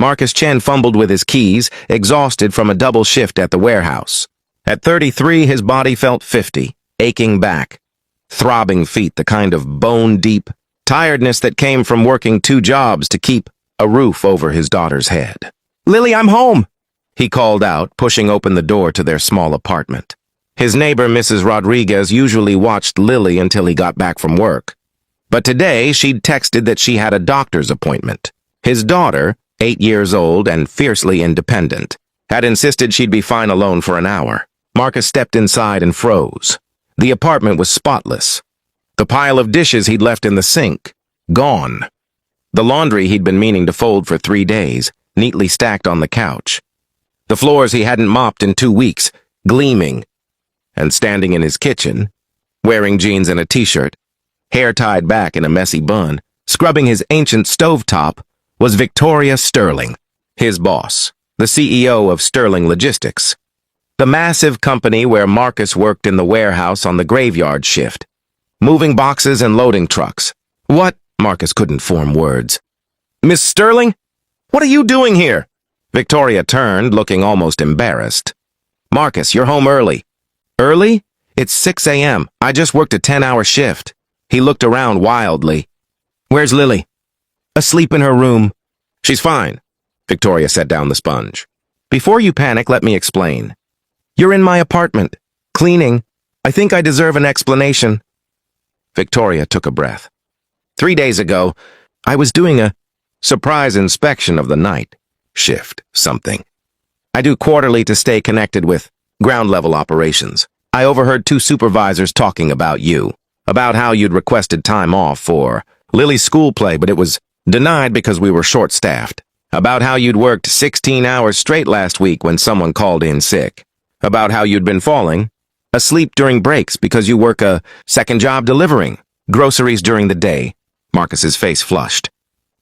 Marcus Chen fumbled with his keys, exhausted from a double shift at the warehouse. At 33, his body felt 50, aching back. Throbbing feet, the kind of bone-deep tiredness that came from working 2 jobs to keep a roof over his daughter's head. "Lily, I'm home!" he called out, pushing open the door to their small apartment. His neighbor, Mrs. Rodriguez, usually watched Lily until he got back from work. But today, she'd texted that she had a doctor's appointment. His daughter, 8 years old and fiercely independent, had insisted she'd be fine alone for an hour. Marcus stepped inside and froze. The apartment was spotless. The pile of dishes he'd left in the sink, gone. The laundry he'd been meaning to fold for 3 days, neatly stacked on the couch. The floors he hadn't mopped in 2 weeks, gleaming. And standing in his kitchen, wearing jeans and a t-shirt, hair tied back in a messy bun, scrubbing his ancient stovetop, was Victoria Sterling, his boss, the CEO of Sterling Logistics, the massive company where Marcus worked in the warehouse on the graveyard shift, moving boxes and loading trucks. "What?" Marcus couldn't form words. "Miss Sterling? What are you doing here?" Victoria turned, looking almost embarrassed. "Marcus, you're home early." "Early? It's 6 a.m. I just worked a 10-hour shift." He looked around wildly. "Where's Lily?" "Asleep in her room." "She's fine." Victoria set down the sponge. "Before you panic, let me explain. You're in my apartment, cleaning. I think I deserve an explanation." Victoria took a breath. 3 days ago, I was doing a surprise inspection of the night shift, something. I do quarterly to stay connected with ground-level operations. I overheard 2 supervisors talking about you, about how you'd requested time off for Lily's school play, but it was denied because we were short-staffed. About how you'd worked 16 hours straight last week when someone called in sick. About how you'd been falling asleep during breaks because you work a second job delivering groceries during the day. Marcus's face flushed.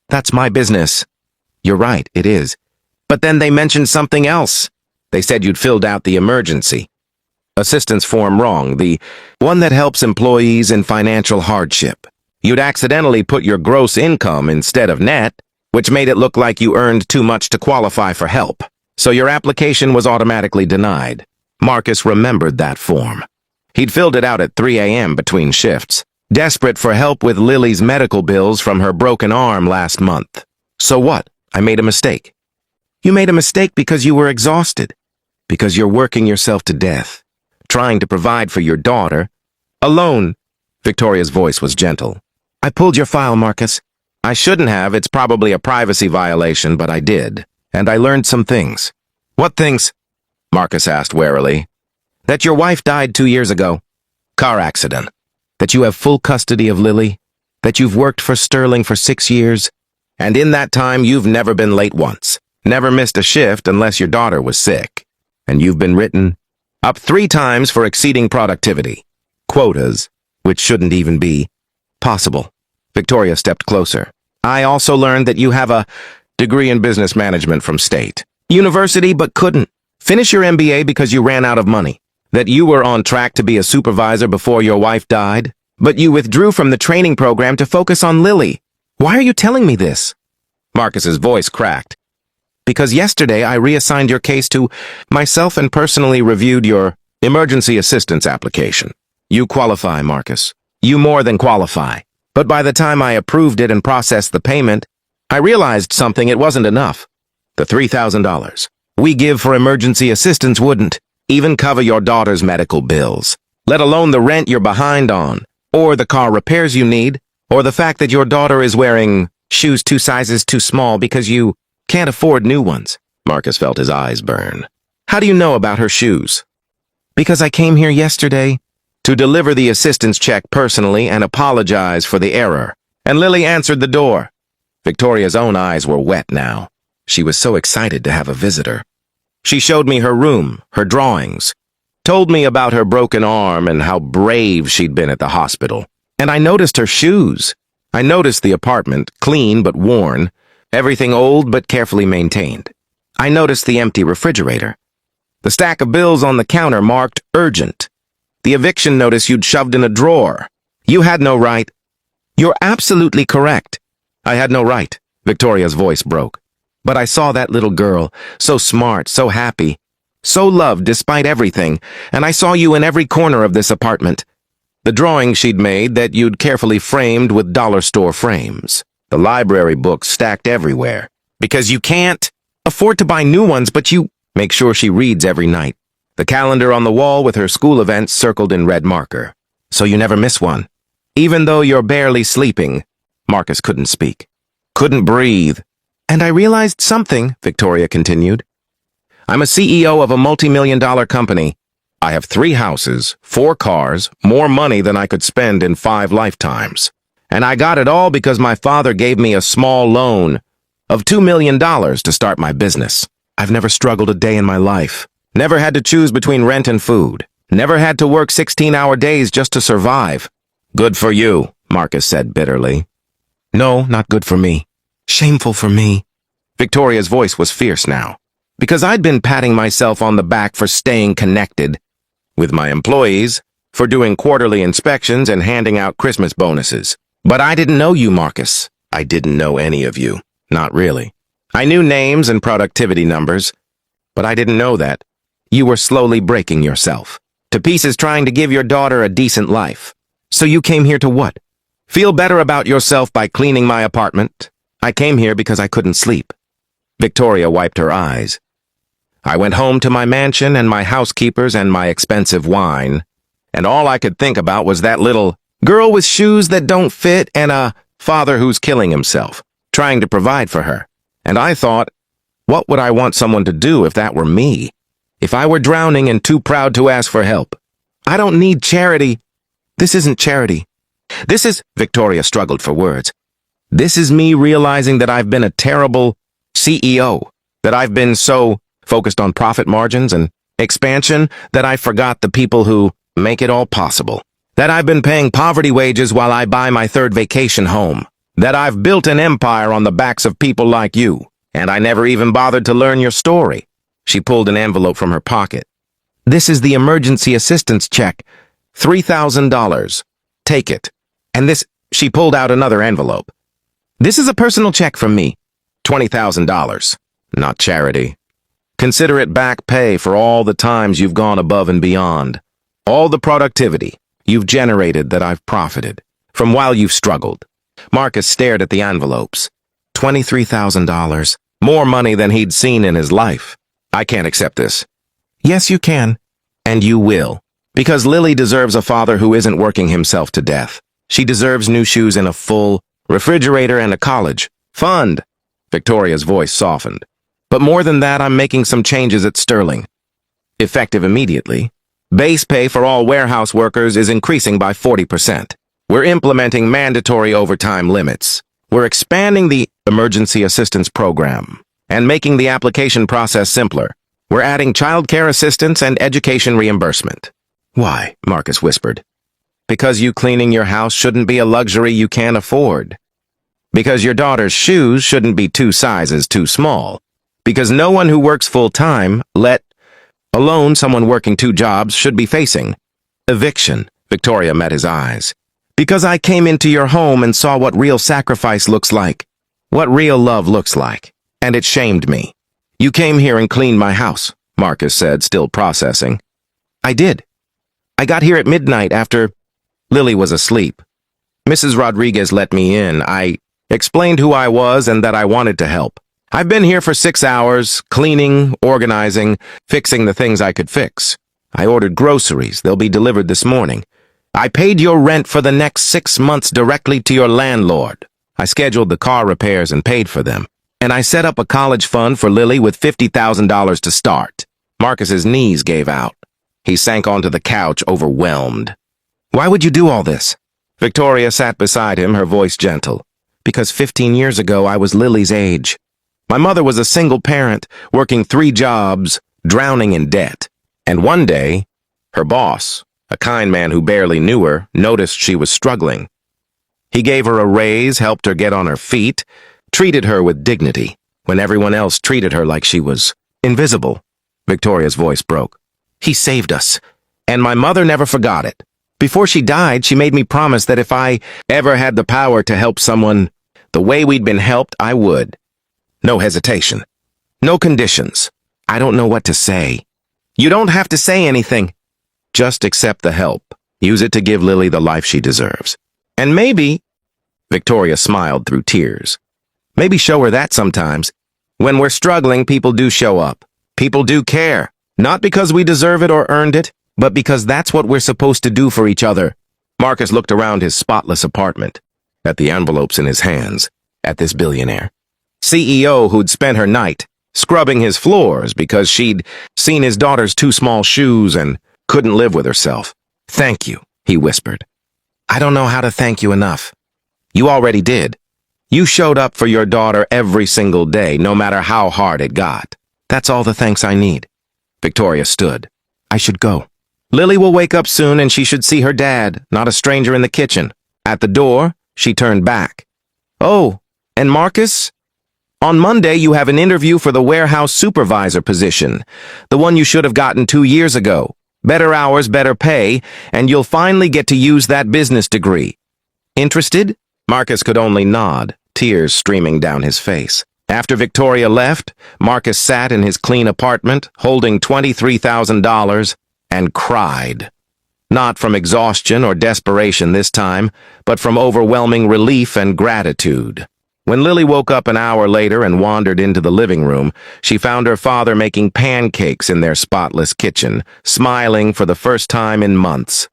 "That's my business." "You're right, it is. But then they mentioned something else. They said you'd filled out the emergency assistance form wrong, the one that helps employees in financial hardship. You'd accidentally put your gross income instead of net, which made it look like you earned too much to qualify for help. So your application was automatically denied." Marcus remembered that form. He'd filled it out at 3 a.m. between shifts, desperate for help with Lily's medical bills from her broken arm last month. "So what? I made a mistake." "You made a mistake because you were exhausted. Because you're working yourself to death, trying to provide for your daughter. Alone." Victoria's voice was gentle. "I pulled your file, Marcus. I shouldn't have. It's probably a privacy violation, but I did. And I learned some things." "What things?" Marcus asked warily. "That your wife died 2 years ago. Car accident. That you have full custody of Lily. That you've worked for Sterling for 6 years. And in that time, you've never been late once. Never missed a shift unless your daughter was sick. And you've been written up 3 times for exceeding productivity. Quotas, which shouldn't even be possible." Victoria stepped closer. "I also learned that you have a degree in business management from State University but couldn't finish your MBA because you ran out of money. That you were on track to be a supervisor before your wife died, but you withdrew from the training program to focus on Lily. Why are you telling me this?" Marcus's voice cracked. "Because yesterday I reassigned your case to myself and personally reviewed your emergency assistance application. You qualify, Marcus. You more than qualify. But by the time I approved it and processed the payment, I realized something. It wasn't enough. The $3,000 we give for emergency assistance wouldn't even cover your daughter's medical bills, let alone the rent you're behind on, or the car repairs you need, or the fact that your daughter is wearing shoes 2 sizes too small because you can't afford new ones." Marcus felt his eyes burn. "How do you know about her shoes?" "Because I came here yesterday to deliver the assistance check personally and apologize for the error. And Lily answered the door." Victoria's own eyes were wet now. She was so excited to have a visitor. "She showed me her room, her drawings, told me about her broken arm and how brave she'd been at the hospital. And I noticed her shoes. I noticed the apartment, clean but worn, everything old but carefully maintained. I noticed the empty refrigerator. The stack of bills on the counter marked urgent. The eviction notice you'd shoved in a drawer. You had no right." "You're absolutely correct." "I had no right." Victoria's voice broke. But I saw that little girl, so smart, so happy, so loved despite everything, and I saw you in every corner of this apartment. The drawing she'd made that you'd carefully framed with dollar store frames. The library books stacked everywhere. Because you can't afford to buy new ones, but you make sure she reads every night. The calendar on the wall with her school events circled in red marker. So you never miss one. Even though you're barely sleeping. Marcus couldn't speak. Couldn't breathe. And I realized something, Victoria continued. I'm a CEO of a multi-million-dollar company. I have 3 houses, 4 cars, more money than I could spend in 5 lifetimes. And I got it all because my father gave me a small loan of $2 million to start my business. I've never struggled a day in my life. Never had to choose between rent and food. Never had to work 16-hour days just to survive. Good for you, Marcus said bitterly. No, not good for me. Shameful for me. Victoria's voice was fierce now. Because I'd been patting myself on the back for staying connected with my employees, for doing quarterly inspections and handing out Christmas bonuses. But I didn't know you, Marcus. I didn't know any of you. Not really. I knew names and productivity numbers, but I didn't know that you were slowly breaking yourself to pieces trying to give your daughter a decent life. So you came here to what? Feel better about yourself by cleaning my apartment? I came here because I couldn't sleep. Victoria wiped her eyes. I went home to my mansion and my housekeepers and my expensive wine, and all I could think about was that little girl with shoes that don't fit and a father who's killing himself, trying to provide for her. And I thought, what would I want someone to do if that were me? If I were drowning and too proud to ask for help? I don't need charity. This isn't charity. This is, Victoria struggled for words. This is me realizing that I've been a terrible CEO, that I've been so focused on profit margins and expansion that I forgot the people who make it all possible. That I've been paying poverty wages while I buy my 3rd vacation home. That I've built an empire on the backs of people like you, and I never even bothered to learn your story. She pulled an envelope from her pocket. This is the emergency assistance check. $3,000. Take it. And this, she pulled out another envelope. This is a personal check from me. $20,000. Not charity. Consider it back pay for all the times you've gone above and beyond. All the productivity you've generated that I've profited from while you've struggled. Marcus stared at the envelopes. $23,000. More money than he'd seen in his life. I can't accept this. Yes, you can. And you will. Because Lily deserves a father who isn't working himself to death. She deserves new shoes and a full refrigerator and a college fund. Victoria's voice softened. But more than that, I'm making some changes at Sterling. Effective immediately. Base pay for all warehouse workers is increasing by 40%. We're implementing mandatory overtime limits. We're expanding the emergency assistance program and making the application process simpler. We're adding childcare assistance and education reimbursement. Why? Marcus whispered. Because you cleaning your house shouldn't be a luxury you can't afford. Because your daughter's shoes shouldn't be 2 sizes too small. Because no one who works full-time, let alone someone working 2 jobs, should be facing eviction. Victoria met his eyes. Because I came into your home and saw what real sacrifice looks like. What real love looks like. And it shamed me. You came here and cleaned my house, Marcus said, still processing. I did. I got here at midnight after Lily was asleep. Mrs. Rodriguez let me in. I explained who I was and that I wanted to help. I've been here for 6 hours, cleaning, organizing, fixing the things I could fix. I ordered groceries. They'll be delivered this morning. I paid your rent for the next 6 months directly to your landlord. I scheduled the car repairs and paid for them. And I set up a college fund for Lily with $50,000 to start. Marcus's knees gave out. He sank onto the couch, overwhelmed. Why would you do all this? Victoria sat beside him, her voice gentle. Because 15 years ago, I was Lily's age. My mother was a single parent, working 3 jobs, drowning in debt. And one day, her boss, a kind man who barely knew her, noticed she was struggling. He gave her a raise, helped her get on her feet, treated her with dignity, when everyone else treated her like she was invisible. Victoria's voice broke. He saved us, and my mother never forgot it. Before she died, she made me promise that if I ever had the power to help someone the way we'd been helped, I would. No hesitation. No conditions. I don't know what to say. You don't have to say anything. Just accept the help. Use it to give Lily the life she deserves. And maybe, Victoria smiled through tears, maybe show her that sometimes. When we're struggling, people do show up. People do care. Not because we deserve it or earned it, but because that's what we're supposed to do for each other. Marcus looked around his spotless apartment, at the envelopes in his hands, at this billionaire. CEO who'd spent her night scrubbing his floors because she'd seen his daughter's too small shoes and couldn't live with herself. Thank you, he whispered. I don't know how to thank you enough. You already did. You showed up for your daughter every single day, no matter how hard it got. That's all the thanks I need. Victoria stood. I should go. Lily will wake up soon and she should see her dad, not a stranger in the kitchen. At the door, she turned back. Oh, and Marcus? On Monday, you have an interview for the warehouse supervisor position, the one you should have gotten 2 years ago. Better hours, better pay, and you'll finally get to use that business degree. Interested? Marcus could only nod, tears streaming down his face. After Victoria left, Marcus sat in his clean apartment, holding $23,000, and cried. Not from exhaustion or desperation this time, but from overwhelming relief and gratitude. When Lily woke up an hour later and wandered into the living room, she found her father making pancakes in their spotless kitchen, smiling for the first time in months.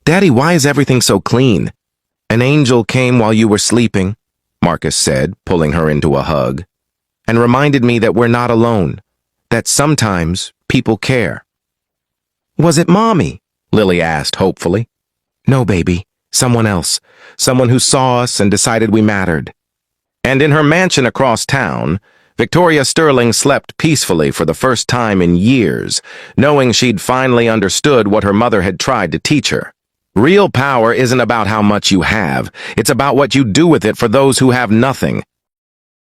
Daddy, why is everything so clean? An angel came while you were sleeping, Marcus said, pulling her into a hug, and reminded me that we're not alone, that sometimes people care. Was it Mommy? Lily asked hopefully. No, baby, someone else, someone who saw us and decided we mattered. And in her mansion across town, Victoria Sterling slept peacefully for the first time in years, knowing she'd finally understood what her mother had tried to teach her. Real power isn't about how much you have, it's about what you do with it for those who have nothing.